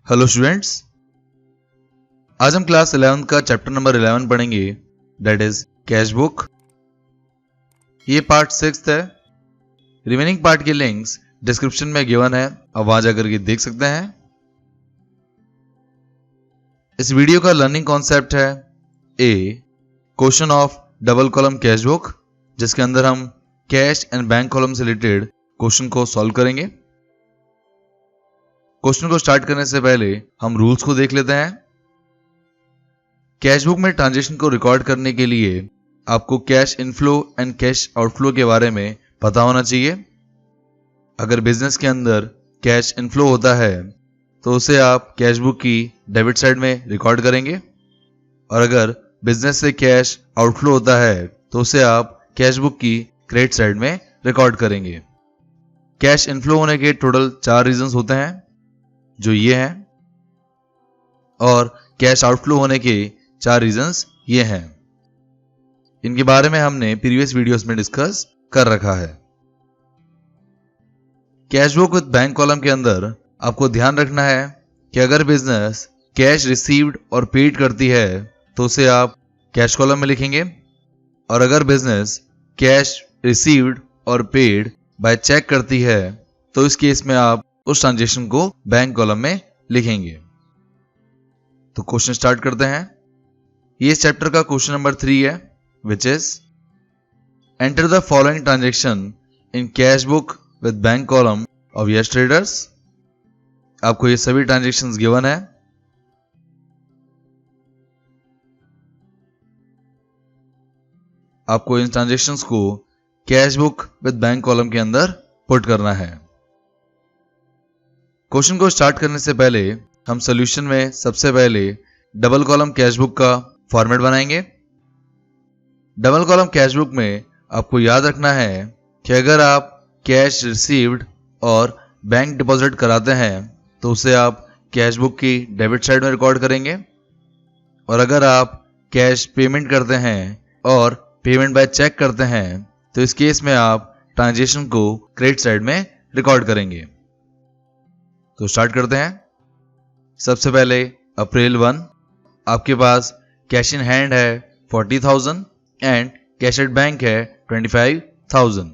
Hello students, आज हम class 11 का चैप्टर नंबर 11 पढ़ेंगे, दैट इज कैश बुक। ये पार्ट 6 है। रिमेनिंग पार्ट के लिंक्स डिस्क्रिप्शन में गिवन है, आप वहां जाकर के देख सकते हैं। इस वीडियो का लर्निंग कॉन्सेप्ट है question of double column cash book, जिसके अंदर हम कैश एंड बैंक कॉलम से रिलेटेड क्वेश्चन को सॉल्व करेंगे। क्वेश्चन को स्टार्ट करने से पहले हम रूल्स को देख लेते हैं। कैश बुक में ट्रांजैक्शन को रिकॉर्ड करने के लिए आपको cash inflow and cash outflow के बारे में पता होना चाहिए। अगर बिजनेस के अंदर कैश इनफ्लो होता है तो उसे आप कैश बुक की डेबिट साइड में रिकॉर्ड करेंगे, और अगर बिजनेस से कैश आउटफ्लो होता है तो उसे आप कैश बुक की क्रेडिट साइड में रिकॉर्ड करेंगे। कैश इनफ्लो होने के टोटल 4 रीजंस होते हैं, जो ये हैं, और कैश आउटफ्लो होने के 4 रीजंस ये हैं। इनके बारे में हमने प्रीवियस वीडियोस में डिस्कस कर रखा है। Cash book with bank column के अंदर आपको ध्यान रखना है कि अगर बिजनेस कैश रिसीव्ड और पेड करती है तो उसे आप कैश कॉलम में लिखेंगे, और अगर बिजनेस कैश रिसीव्ड और पेड बाय चेक करती है तो इस केस में आप उस ट्रांजेक्शन को बैंक कॉलम में लिखेंगे। तो क्वेश्चन स्टार्ट करते हैं। ये इस चैप्टर का क्वेश्चन नंबर 3 है, which is enter the following transaction in cash book with bank column of yes traders. आपको ये सभी ट्रांजेक्शंस गिवन है। आपको इन ट्रांजेक्शंस को cash book with bank column के अंदर पुट करना है। क्वेश्चन को स्टार्ट करने से पहले हम सॉल्यूशन में सबसे पहले डबल कॉलम कैश बुक का फॉर्मेट बनाएंगे। डबल कॉलम कैश बुक में आपको याद रखना है कि अगर आप कैश रिसीव्ड और बैंक डिपॉजिट कराते हैं तो उसे आप कैश बुक की डेबिट साइड में रिकॉर्ड करेंगे, और अगर आप कैश पेमेंट करते हैं और पेमेंट बाय चेक करते हैं तो इस केस में आप ट्रांजेक्शन को क्रेडिट साइड में रिकॉर्ड करेंगे। तो स्टार्ट करते हैं। सबसे पहले अप्रैल 1, आपके पास कैश इन हैंड है 40,000 एंड कैश एट बैंक है 25,000।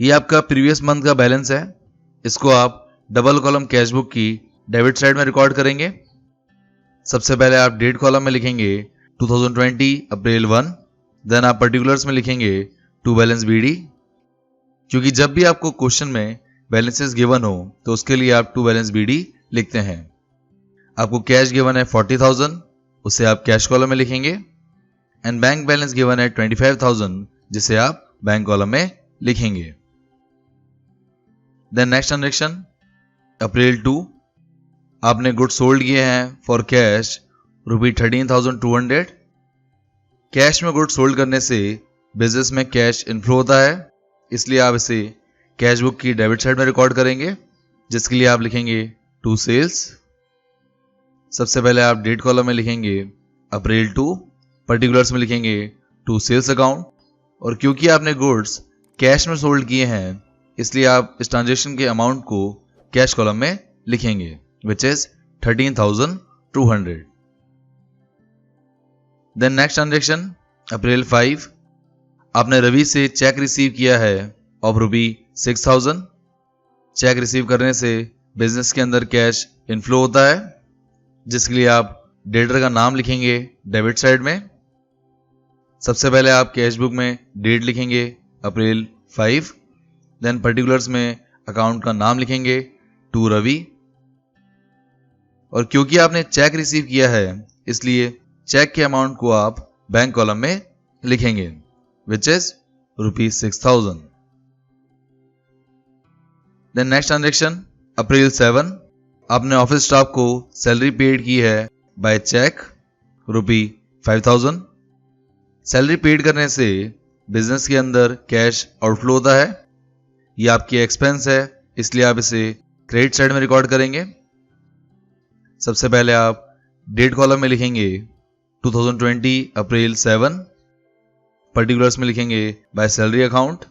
ये आपका प्रीवियस मंथ का बैलेंस है। इसको आप डबल कॉलम कैश बुक की डेबिट साइड में रिकॉर्ड करेंगे। सबसे पहले आप डेट कॉलम में लिखेंगे 2020 अप्रैल 1, देन आप पर्टिकुलर्स में लिखेंगे टू बैलेंस बीडी, क्योंकि जब भी आपको क्वेश्चन में बैलेंसेस गिवन हो तो उसके लिए आप टू बैलेंस बीडी लिखते हैं। आपको कैश गिवन है 40,000, उसे आप कैश कॉलम में लिखेंगे, एंड बैंक बैलेंस गिवन है 25,000, जिसे आप बैंक कॉलम में लिखेंगे। देन नेक्स्ट ट्रांजेक्शन अप्रैल 2, आपने गुड्स सोल्ड किए हैं फॉर कैश ₹13,200। कैश में गुड्स सोल्ड करने से बिजनेस में कैश इनफ्लो होता है, इसलिए आप इसे कैश बुक की डेबिट साइड में रिकॉर्ड करेंगे, जिसके लिए आप लिखेंगे टू सेल्स। सबसे पहले आप डेट कॉलम में लिखेंगे अप्रैल 2, पर्टिकुलर्स में लिखेंगे टू सेल्स अकाउंट, और क्योंकि आपने गुड्स कैश में सोल्ड किए हैं इसलिए आप इस ट्रांजेक्शन के अमाउंट को कैश कॉलम में लिखेंगे, which is 13,200। Then next transaction April 5, आपने रवि से चेक रिसीव किया है ऑफ ₹6,000। चेक रिसीव करने से बिजनेस के अंदर कैश इनफ्लो होता है, जिसके लिए आप डेटर का नाम लिखेंगे डेबिट साइड में। सबसे पहले आप कैश बुक में डेट लिखेंगे अप्रैल 5, देन पर्टिकुलर्स में अकाउंट का नाम लिखेंगे टू रवि, और क्योंकि आपने चेक रिसीव किया है इसलिए चेक के अमाउंट को आप बैंक कॉलम में लिखेंगे, which is ₹6,000। Then next transaction April 7, आपने ऑफिस स्टाफ को सैलरी पेड की है बाय चेक ₹5,000। सैलरी पेड करने से बिजनेस के अंदर कैश आउटफ्लो होता है। ये आपकी एक्सपेंस है, इसलिए आप इसे क्रेडिट साइड में रिकॉर्ड करेंगे। सबसे पहले आप डेट कॉलम में लिखेंगे 2020 अप्रैल 7, पर्टिकुलर्स में लिखेंगे बाय सैलरी अकाउंट,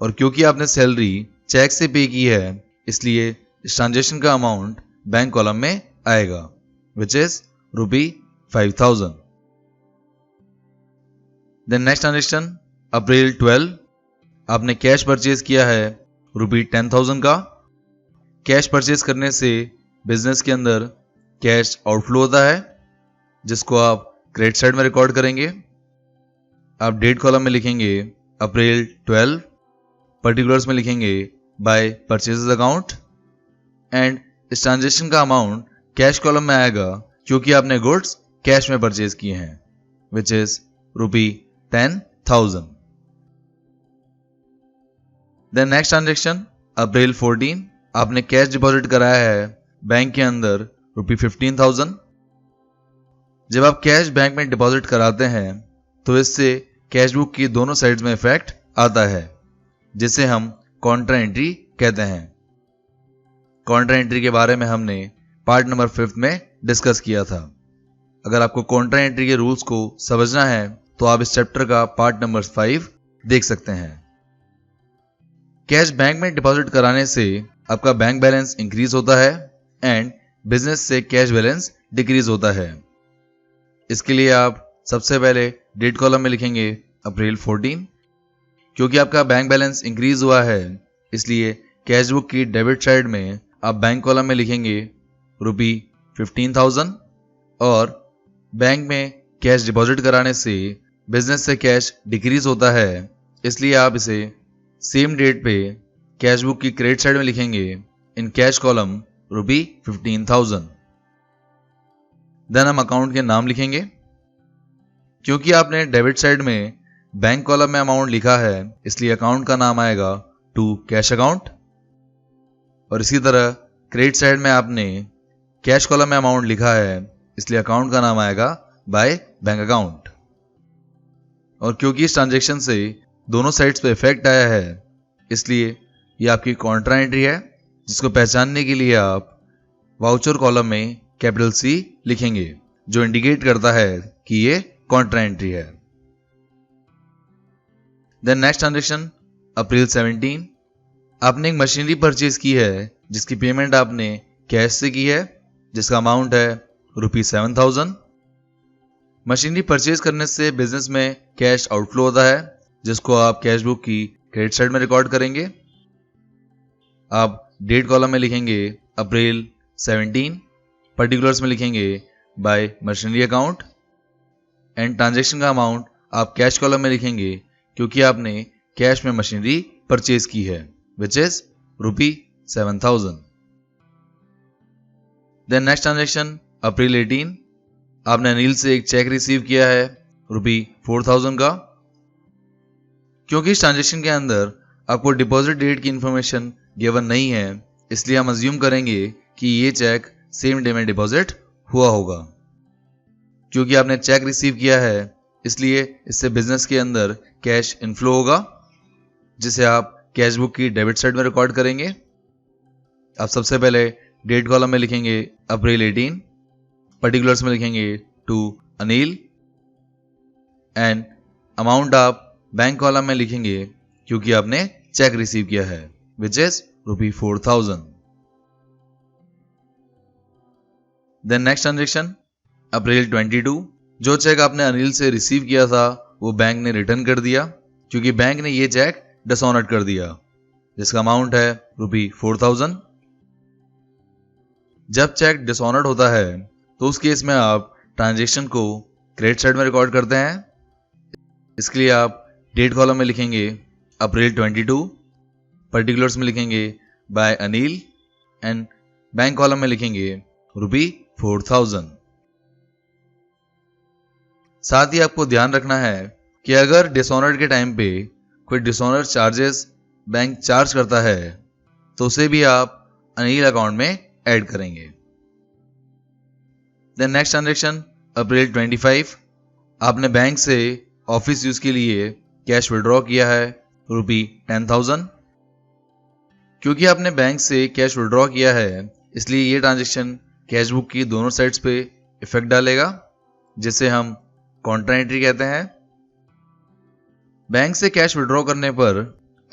और क्योंकि आपने सैलरी चेक से पे की है इसलिए इस ट्रांजेक्शन का अमाउंट बैंक कॉलम में आएगा, which is ₹5,000। Then next transaction April 12, आपने कैश परचेज किया है ₹10,000 का। कैश परचेज करने से बिजनेस के अंदर कैश आउटफ्लो होता है, जिसको आप क्रेडिट साइड में रिकॉर्ड करेंगे। आप डेट कॉलम में लिखेंगे अप्रैल 12, पर्टिकुलर्स में लिखेंगे बाय परचेजेस अकाउंट, एंड इस ट्रांजेक्शन का अमाउंट कैश कॉलम में आएगा क्योंकि आपने गुड्स कैश में परचेज किए हैं, which is ₹10,000। Then next transaction April 14, आपने कैश डिपॉजिट कराया है बैंक के अंदर ₹15,000। जब आप कैश बैंक में डिपॉजिट कराते हैं तो इससे कैश बुक की दोनों साइड्स में इफेक्ट आता है, जिसे हम कॉन्ट्रा एंट्री कहते हैं। कॉन्ट्रा एंट्री के बारे में हमने पार्ट नंबर 5 में डिस्कस किया था। अगर आपको कॉन्ट्रा एंट्री के रूल्स को समझना है तो आप इस चैप्टर का पार्ट नंबर 5 देख सकते हैं। कैश बैंक में डिपॉजिट कराने से आपका बैंक बैलेंस इंक्रीज होता है एंड बिजनेस से कैश बैलेंस डिक्रीज होता है। इसके लिए आप सबसे पहले डेट कॉलम में लिखेंगे अप्रैल 14, क्योंकि आपका बैंक बैलेंस इंक्रीज हुआ है इसलिए कैश बुक की डेबिट साइड में आप बैंक कॉलम में लिखेंगे ₹15,000, और बैंक में कैश डिपॉजिट कराने से बिजनेस से कैश डिक्रीज होता है, इसलिए आप इसे सेम डेट पे कैश बुक की क्रेडिट साइड में लिखेंगे इन कैश कॉलम ₹15,000। देन हम अकाउंट के नाम लिखेंगे। क्योंकि आपने डेबिट साइड में बैंक कॉलम में अमाउंट लिखा है इसलिए अकाउंट का नाम आएगा टू कैश अकाउंट, और इसी तरह क्रेडिट साइड में आपने कैश कॉलम में अमाउंट लिखा है इसलिए अकाउंट का नाम आएगा बाय बैंक अकाउंट। और क्योंकि इस ट्रांजेक्शन से दोनों साइड्स पे इफेक्ट आया है इसलिए ये आपकी कॉन्ट्रा एंट्री है, जिसको पहचानने के लिए आप वाउचर कॉलम में कैपिटल C लिखेंगे, जो इंडिकेट करता है कि ये कॉन्ट्रा एंट्री है। देन नेक्स्ट ट्रांजेक्शन अप्रैल 17, आपने एक मशीनरी परचेज की है जिसकी पेमेंट आपने कैश से की है, जिसका अमाउंट है ₹7,000। मशीनरी परचेज करने से बिजनेस में कैश आउटफ्लो होता है, जिसको आप कैश बुक की क्रेडिट साइड में रिकॉर्ड करेंगे। आप डेट कॉलम में लिखेंगे अप्रैल 17, पर्टिकुलर्स में लिखेंगे bye machinery account, and transaction का अमाउंट आप कैश कॉलम में लिखेंगे क्योंकि आपने कैश में मशीनरी परचेज की है, which is ₹7,000। Then next transaction April 18, आपने अनिल से एक चेक रिसीव किया है ₹4,000 का। क्योंकि इस ट्रांजेक्शन के अंदर आपको डिपॉजिट डेट की इंफॉर्मेशन गिवन नहीं है इसलिए हम अज्यूम करेंगे कि ये चेक सेम डे में डिपॉजिट हुआ होगा। क्योंकि आपने चेक रिसीव किया है इसलिए इससे बिजनेस के अंदर कैश इनफ्लो होगा, जिसे आप कैश बुक की डेबिट साइड में रिकॉर्ड करेंगे। आप सबसे पहले डेट कॉलम में लिखेंगे अप्रैल 18, पर्टिकुलर्स में लिखेंगे टू अनिल, एंड अमाउंट आप बैंक कॉलम में लिखेंगे क्योंकि आपने चेक रिसीव किया है, which is ₹4,000। Then next transaction April 22, जो चेक आपने अनिल से रिसीव किया था वो बैंक ने रिटर्न कर दिया क्योंकि बैंक ने ये चेक डिसऑनर्ड कर दिया, जिसका अमाउंट है ₹4,000। जब चेक डिसऑनर्ड होता है तो उस केस में आप ट्रांजेक्शन को क्रेडिट साइड में रिकॉर्ड करते हैं। इसके लिए आप डेट कॉलम में लिखेंगे अप्रैल 22, पर्टिकुलर्स में लिखेंगे by Anil, and bank column में लिखेंगे ₹4,000। साथ ही आपको ध्यान रखना है कि अगर डिसऑनर्ड के टाइम पे कोई डिसऑनर चार्जेस बैंक चार्ज करता है तो उसे भी आप अनिल अकाउंट में ऐड करेंगे। देन नेक्स्ट ट्रांजेक्शन अप्रैल 25, आपने बैंक से ऑफिस यूज के लिए कैश विड्रॉ किया है ₹10,000। क्योंकि आपने बैंक से कैश विड्रॉ किया है इसलिए ये ट्रांजेक्शन कैश बुक की दोनों साइड्स पे इफेक्ट डालेगा, जिसे हम कॉन्ट्रा एंट्री कहते हैं। बैंक से कैश विड्रॉ करने पर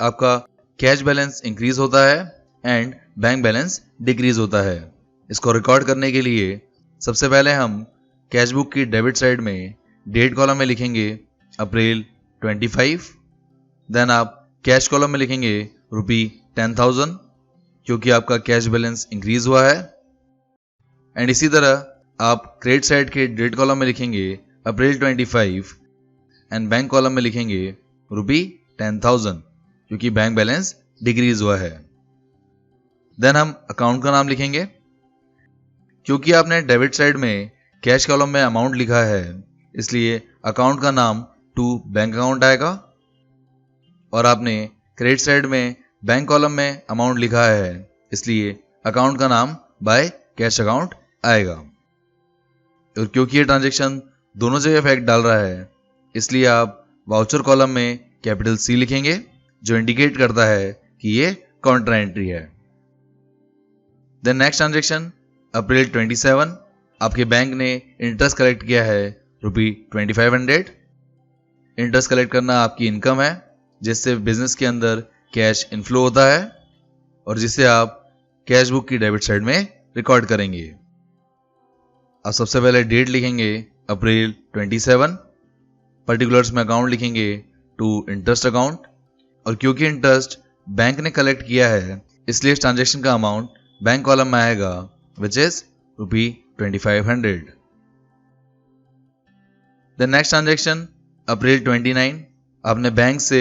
आपका कैश बैलेंस इंक्रीज होता है एंड बैंक बैलेंस डिक्रीज होता है, इसको रिकॉर्ड करने के लिए सबसे पहले हम कैश बुक की डेबिट साइड में डेट कॉलम में लिखेंगे अप्रैल 25। देन आप कैश कॉलम में लिखेंगे ₹10,000 क्योंकि आपका कैश बैलेंस इंक्रीज हुआ है। एंड इसी तरह आप क्रेडिट साइड के डेट कॉलम में लिखेंगे अप्रैल 25 एंड बैंक कॉलम में लिखेंगे ₹10,000 क्योंकि बैंक बैलेंस डिक्रीज हुआ है। देन हम अकाउंट का नाम लिखेंगे। क्योंकि आपने डेबिट साइड में कैश कॉलम में अमाउंट लिखा है इसलिए अकाउंट का नाम टू बैंक अकाउंट आएगा, और आपने क्रेडिट साइड में बैंक कॉलम में अमाउंट लिखा है इसलिए अकाउंट का नाम बाय कैश अकाउंट आएगा। और क्योंकि ये ट्रांजैक्शन दोनों जगह इफेक्ट डाल रहा है इसलिए आप वाउचर कॉलम में कैपिटल C लिखेंगे जो इंडिकेट करता है कि ये काउंटर एंट्री है। देन नेक्स्ट ट्रांजैक्शन अप्रैल 27, आपके बैंक ने इंटरेस्ट कलेक्ट किया है ₹2500। इंटरेस्ट कलेक्ट करना आपकी इनकम है जिससे बिजनेस के अंदर कैश इनफ्लो होता है और जिसे आप कैश बुक की डेबिट साइड में रिकॉर्ड करेंगे। आप सबसे पहले डेट लिखेंगे अप्रैल 27, पर्टिकुलर्स में अकाउंट लिखेंगे टू इंटरेस्ट अकाउंट, और क्योंकि इंटरेस्ट बैंक ने कलेक्ट किया है इसलिए इस ट्रांजैक्शन का अमाउंट बैंक कॉलम में आएगा which is ₹2500। The next transaction April 29, आपने बैंक से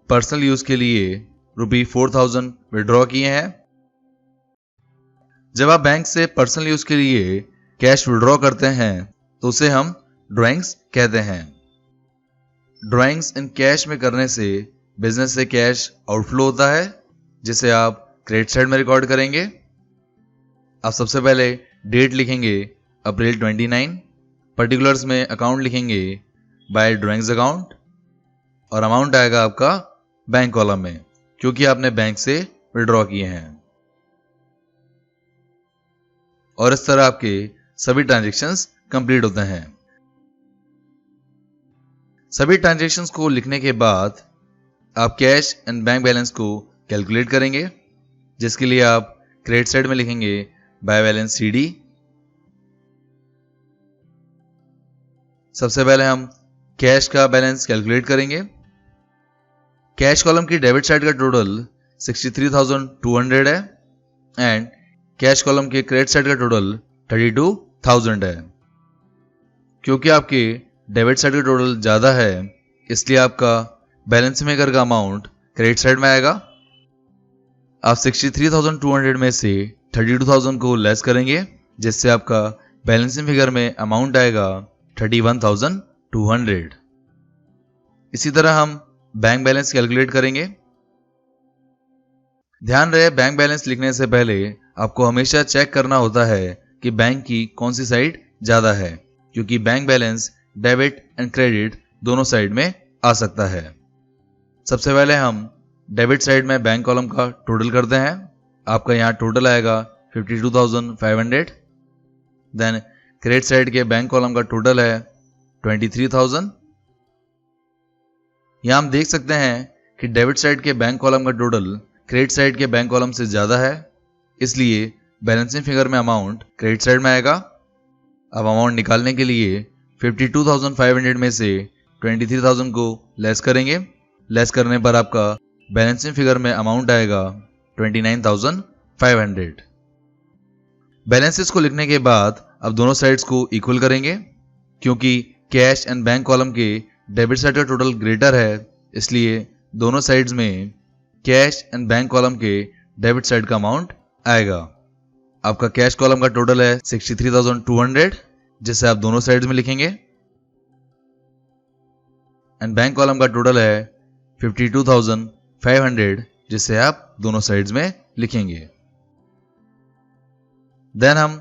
पर्सनल यूज के लिए ₹4,000 विड्रॉ किए हैं। जब आप बैंक से पर्सनल यूज के लिए कैश विड्रॉ करते हैं तो उसे हम ड्राइंग्स कहते हैं। ड्राइंग्स इन कैश में करने से बिजनेस से कैश आउटफ्लो होता है जिसे आप क्रेडिट साइड में रिकॉर्ड करेंगे। आप सबसे पहले डेट लिखेंगे अप्रैल 29, पर्टिकुलर्स में अकाउंट लिखेंगे बाय ड्राइंग्स अकाउंट, और अमाउंट आएगा आपका बैंक कॉलम में क्योंकि आपने बैंक से विड्रॉ किए हैं। और इस तरह आपके सभी ट्रांजैक्शंस कंप्लीट होते हैं। सभी ट्रांजैक्शंस को लिखने के बाद आप कैश एंड बैंक बैलेंस को कैलकुलेट करेंगे जिसके लिए आप क्रेडिट साइड में लिखेंगे बाय बैलेंस CD। सबसे पहले हम कैश का बैलेंस कैलकुलेट करेंगे। कैश कॉलम की डेबिट साइड का टोटल 63,200 है एंड कैश कॉलम के क्रेडिट साइड का टोटल 32,000 है। क्योंकि आपके डेबिट साइड का टोटल ज़्यादा है इसलिए आपका बैलेंस मेकर का अमाउंट क्रेडिट साइड में आएगा। आप 63,200 में से 32,000 को लेस करेंगे जिससे आपका बैलेंसिंग फिगर में अमाउंट आएगा 31,200। इसी तरह हम बैंक बैलेंस कैलकुलेट करेंगे। ध्यान रहे बैंक बैलेंस लिखने से पहले आपको हमेशा चेक करना होता है कि बैंक की कौन सी साइड ज्यादा है क्योंकि bank balance debit and credit दोनों साइड में आ सकता है। सबसे पहले हम डेबिट साइड में बैंक कॉलम का टोटल करते हैं। आपका यहाँ टोटल आएगा 52,500। देन क्रेडिट साइड के बैंक कॉलम का टोटल है 23,000। यहाँ हम देख सकते हैं कि डेबिट साइड के बैंक कॉलम का टोटल क्रेडिट साइड के बैंक कॉलम से ज़्यादा है इसलिए बैलेंसिंग फिगर में अमाउंट क्रेडिट साइड में आएगा। अब अमाउंट निकालने के लिए 52,500 में से 23,000 को लेस करेंगे। लेस करने पर आपका बैलेंसिंग फिगर में अमाउंट आएगा 29,500। बैलेंसेस को लिखने के बाद अब दोनों साइड्स को इक्वल करेंगे। क्योंकि कैश एंड बैंक कॉलम के डेबिट साइड का टोटल ग्रेटर है इसलिए दोनों साइड्स में कैश एंड बैंक कॉलम के डेबिट साइड का अमाउंट आएगा। आपका कैश कॉलम का टोटल है 63,200 जिसे आप दोनों साइड्स में लिखेंगे एंड बैंक कॉलम का टोटल है 52,500 जिसे आप दोनों साइड्स में लिखेंगे। देन हम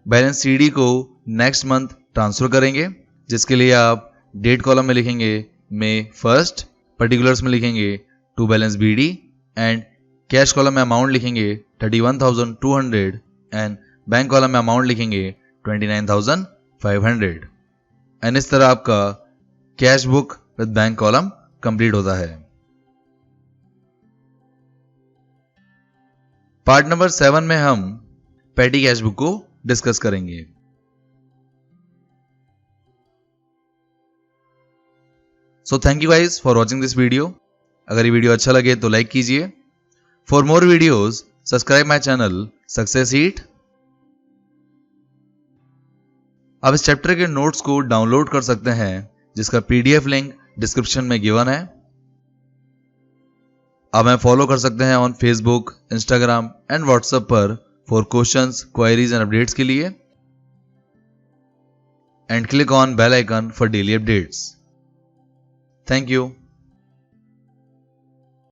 बैलेंस CD को नेक्स्ट मंथ ट्रांसफर करेंगे जिसके लिए आप डेट कॉलम में लिखेंगे May 1, पर्टिकुलर्स में लिखेंगे to balance BD and cash column में अमाउंट लिखेंगे 31,200 एंड बैंक कॉलम में अमाउंट लिखेंगे 29,500 एंड इस तरह आपका cash book with bank column complete होता है। पार्ट नंबर 7 में हम पैटी कैश बुक को डिस्कस करेंगे। So thank you guys for watching this video. अगर ये वीडियो अच्छा लगे तो लाइक कीजिए। For more videos subscribe my channel success hit. आप इस चैप्टर के नोट्स को डाउनलोड कर सकते हैं जिसका पीडीएफ लिंक डिस्क्रिप्शन में गिवन है। आप हमें फॉलो कर सकते हैं on Facebook, Instagram and WhatsApp पर for questions, queries and updates के लिए। And click on bell icon for daily updates. Thank you.